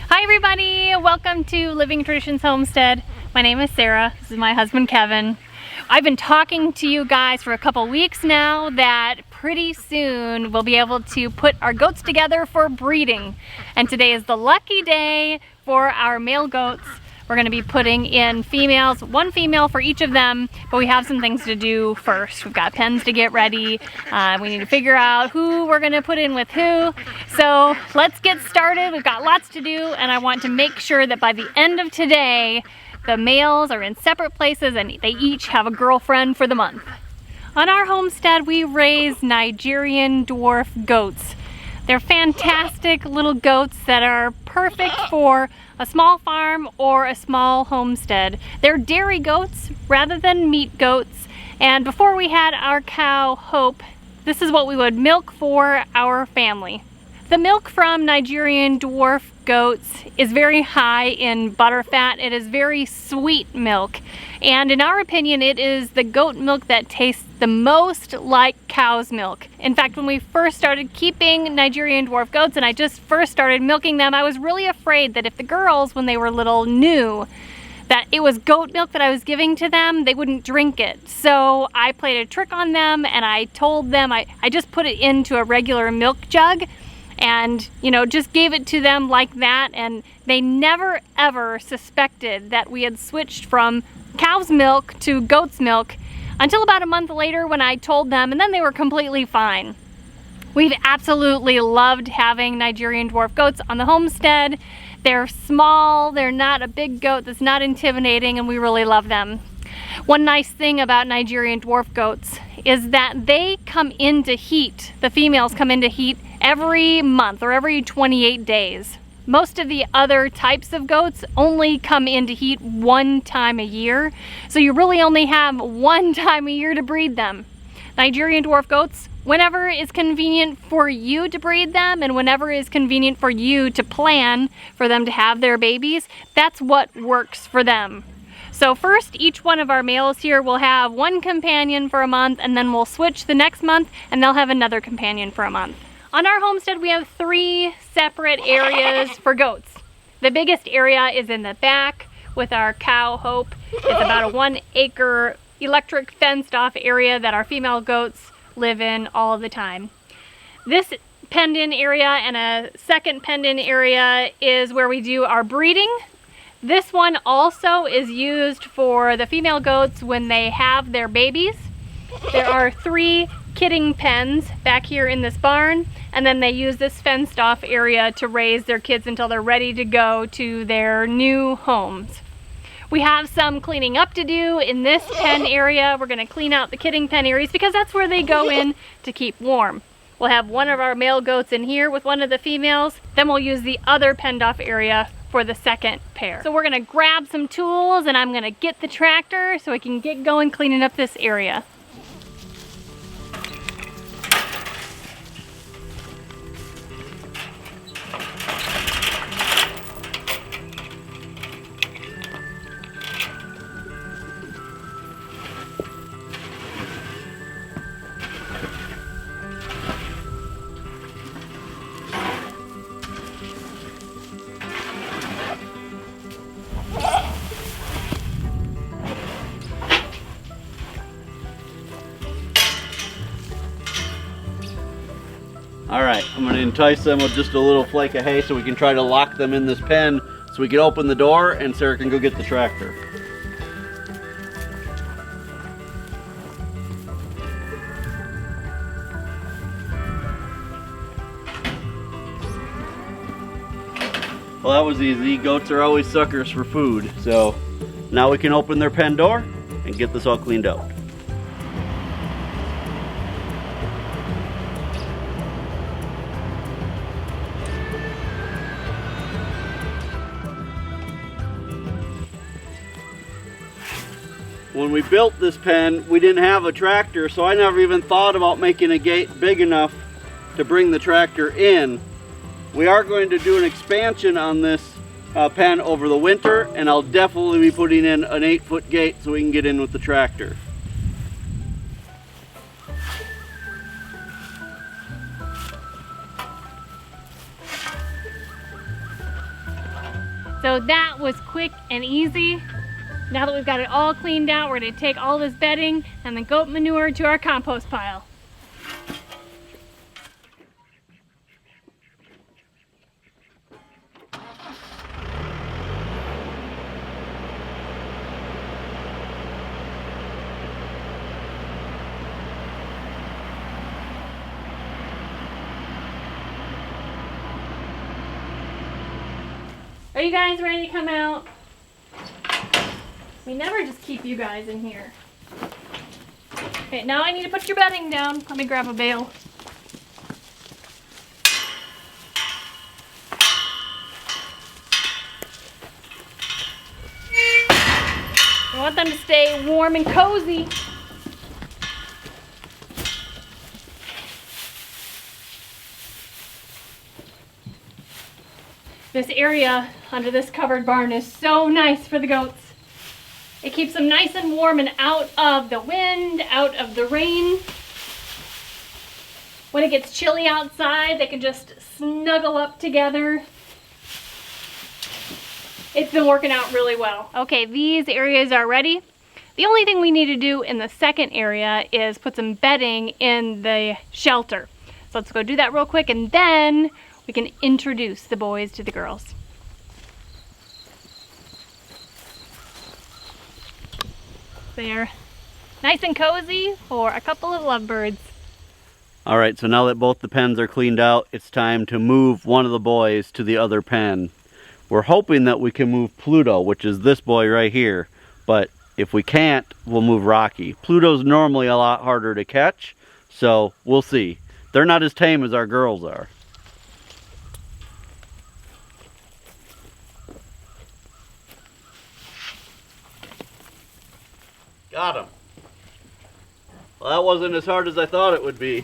Hi everybody, welcome to Living Traditions Homestead. My name is Sarah, this is my husband Kevin. I've been talking to you guys for a couple weeks now that pretty soon we'll be able to put our goats together for breeding. And today is the lucky day for our male goats. We're going to be putting in females, one female for each of them, but we have some things to do first. We've got pens to get ready. We need to figure out who we're going to put in with who. So let's get started. We've got lots to do, and I want to make sure that by the end of today, the males are in separate places and they each have a girlfriend for the month. On our homestead, we raise Nigerian dwarf goats. They're fantastic little goats that are perfect for a small farm or a small homestead. They're dairy goats rather than meat goats. And before we had our cow, Hope, this is what we would milk for our family. The milk from Nigerian dwarf goats is very high in butter fat. It is very sweet milk. And in our opinion, it is the goat milk that tastes the most like cow's milk. In fact, when we first started keeping Nigerian dwarf goats and I just first started milking them, I was really afraid that if the girls, when they were little, knew that it was goat milk that I was giving to them, they wouldn't drink it. So I played a trick on them and I told them, I just put it into a regular milk jug and, you know, just gave it to them like that, and they never ever suspected that we had switched from cow's milk to goat's milk until about a month later when I told them, and then they were completely fine. We've absolutely loved having Nigerian dwarf goats on the homestead. They're small, they're not a big goat that's not intimidating, and we really love them. One nice thing about Nigerian dwarf goats is that they come into heat, the females come into heat every month or every 28 days. Most of the other types of goats only come into heat one time a year, so you really only have one time a year to breed them. Nigerian dwarf goats, whenever is convenient for you to breed them and whenever is convenient for you to plan for them to have their babies, that's what works for them. So first, each one of our males here will have one companion for a month, and then we'll switch the next month and they'll have another companion for a month. On our homestead, we have 3 separate areas for goats. The biggest area is in the back with our cow, Hope. It's about a 1-acre electric fenced off area that our female goats live in all the time. This penned-in area and a second penned-in area is where we do our breeding. This one also is used for the female goats when they have their babies. There are 3 kidding pens back here in this barn, and then they use this fenced off area to raise their kids until they're ready to go to their new homes. We have some cleaning up to do in this pen area. We're going to clean out the kidding pen areas because that's where they go in to keep warm. We'll have one of our male goats in here with one of the females, then we'll use the other penned off area for the second pair. So we're going to grab some tools and I'm going to get the tractor so we can get going cleaning up this area. Alright, I'm going to entice them with just a little flake of hay so we can try to lock them in this pen so we can open the door and Sarah can go get the tractor. Well, that was easy. Goats are always suckers for food, so now we can open their pen door and get this all cleaned out. When we built this pen, we didn't have a tractor, so I never even thought about making a gate big enough to bring the tractor in. We are going to do an expansion on this pen over the winter, and I'll definitely be putting in an 8-foot gate so we can get in with the tractor. So that was quick and easy. Now that we've got it all cleaned out, we're gonna take all this bedding and the goat manure to our compost pile. Are you guys ready to come out? We never just keep you guys in here. Okay, now I need to put your bedding down. Let me grab a bale. I want them to stay warm and cozy. This area under this covered barn is so nice for the goats. It keeps them nice and warm and out of the wind, out of the rain. When it gets chilly outside, they can just snuggle up together. It's been working out really well. Okay, these areas are ready. The only thing we need to do in the second area is put some bedding in the shelter. So let's go do that real quick, and then we can introduce the boys to the girls. They're nice and cozy for a couple of lovebirds. All right, so now that both the pens are cleaned out, it's time to move one of the boys to the other pen. We're hoping that we can move Pluto, which is this boy right here, but if we can't, we'll move Rocky. Pluto's normally a lot harder to catch, so we'll see. They're not as tame as our girls are. Got him. Well, that wasn't as hard as I thought it would be.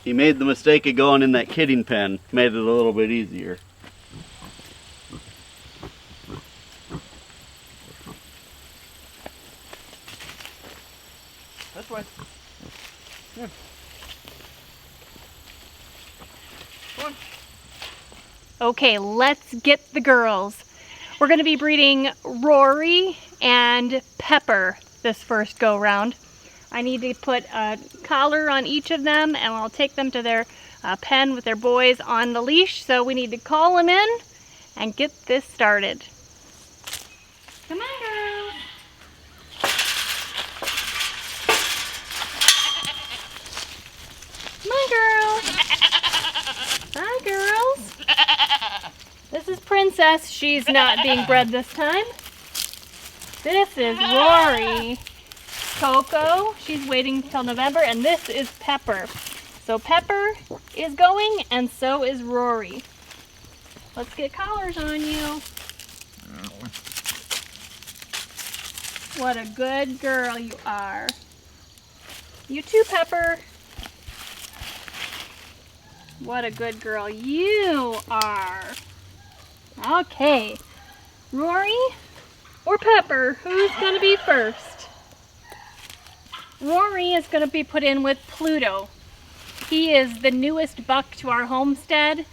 He made the mistake of going in that kidding pen, made it a little bit easier. That's right. Here. Come on. Okay, let's get the girls. We're going to be breeding Rory and Pepper this first go round. I need to put a collar on each of them, and I'll take them to their pen with their boys on the leash. So we need to call them in and get this started. Come on, girls. Come on, girls. Hi, girls. This is Princess. She's not being bred this time. This is Rory. Coco, she's waiting till November, and this is Pepper. So Pepper is going, and so is Rory. Let's get collars on you. What a good girl you are. You too, Pepper. What a good girl you are. Okay, Rory or Pepper, who's gonna be first? Rory is going to be put in with Pluto. He is the newest buck to our homestead.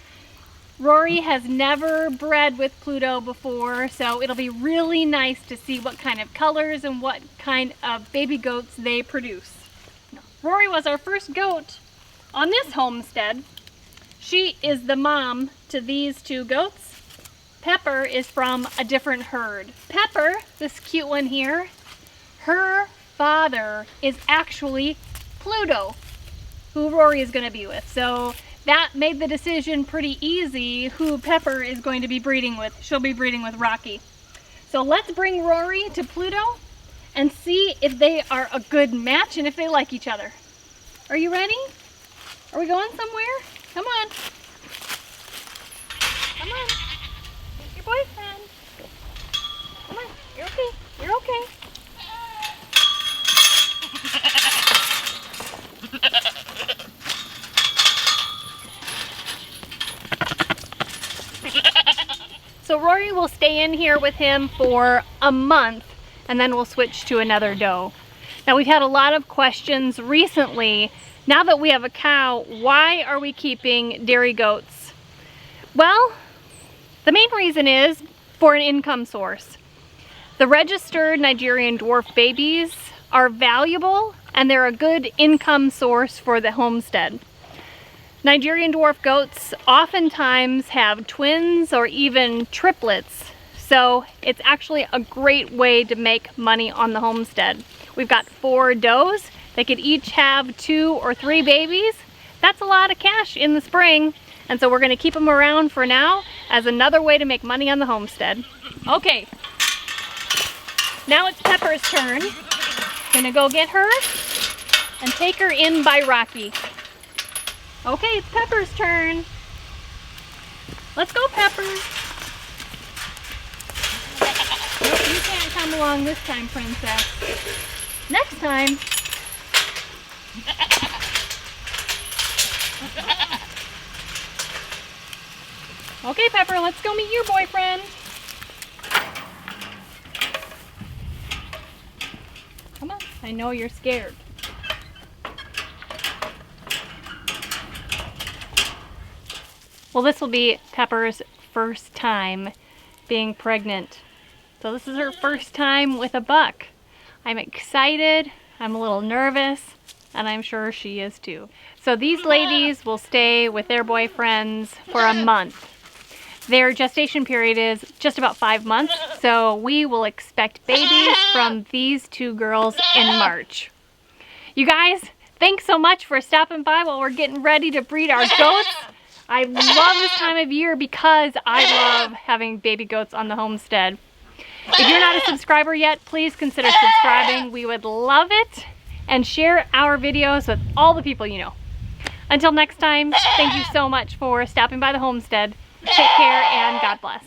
Rory has never bred with Pluto before, so it'll be really nice to see what kind of colors and what kind of baby goats they produce. Rory was our first goat on this homestead. She is the mom to these two goats. Pepper is from a different herd. Pepper, this cute one here, her father is actually Pluto, who Rory is going to be with. So that made the decision pretty easy who Pepper is going to be breeding with. She'll be breeding with Rocky. So let's bring Rory to Pluto and see if they are a good match and if they like each other. Are you ready? Are we going somewhere? Come on. Come on. Meet your boyfriend. Come on. You're okay. You're okay. So Rory will stay in here with him for a month, and then we'll switch to another doe. Now, we've had a lot of questions recently. Now that we have a cow, why are we keeping dairy goats? Well, The main reason is for an income source. The registered Nigerian dwarf babies are valuable and they're a good income source for the homestead. Nigerian dwarf goats oftentimes have twins or even triplets, so it's actually a great way to make money on the homestead. We've got 4 does. They could each have 2 or 3 babies. That's a lot of cash in the spring, and so we're going to keep them around for now as another way to make money on the homestead. Okay, now it's Pepper's turn. Gonna go get her and take her in by Rocky. Okay, it's Pepper's turn. Let's go, Pepper. Nope, you can't come along this time, Princess. Next time. Okay, Pepper, let's go meet your boyfriend. Come on, I know you're scared. Well, this will be Pepper's first time being pregnant. So this is her first time with a buck. I'm excited, I'm a little nervous, and I'm sure she is too. So these ladies will stay with their boyfriends for a month. Their gestation period is just about 5 months, so we will expect babies from these 2 girls in March. You guys, thanks so much for stopping by while we're getting ready to breed our goats. I love this time of year because I love having baby goats on the homestead. If you're not a subscriber yet, please consider subscribing. We would love it. And share our videos with all the people you know. Until next time, thank you so much for stopping by the homestead. Take care and God bless.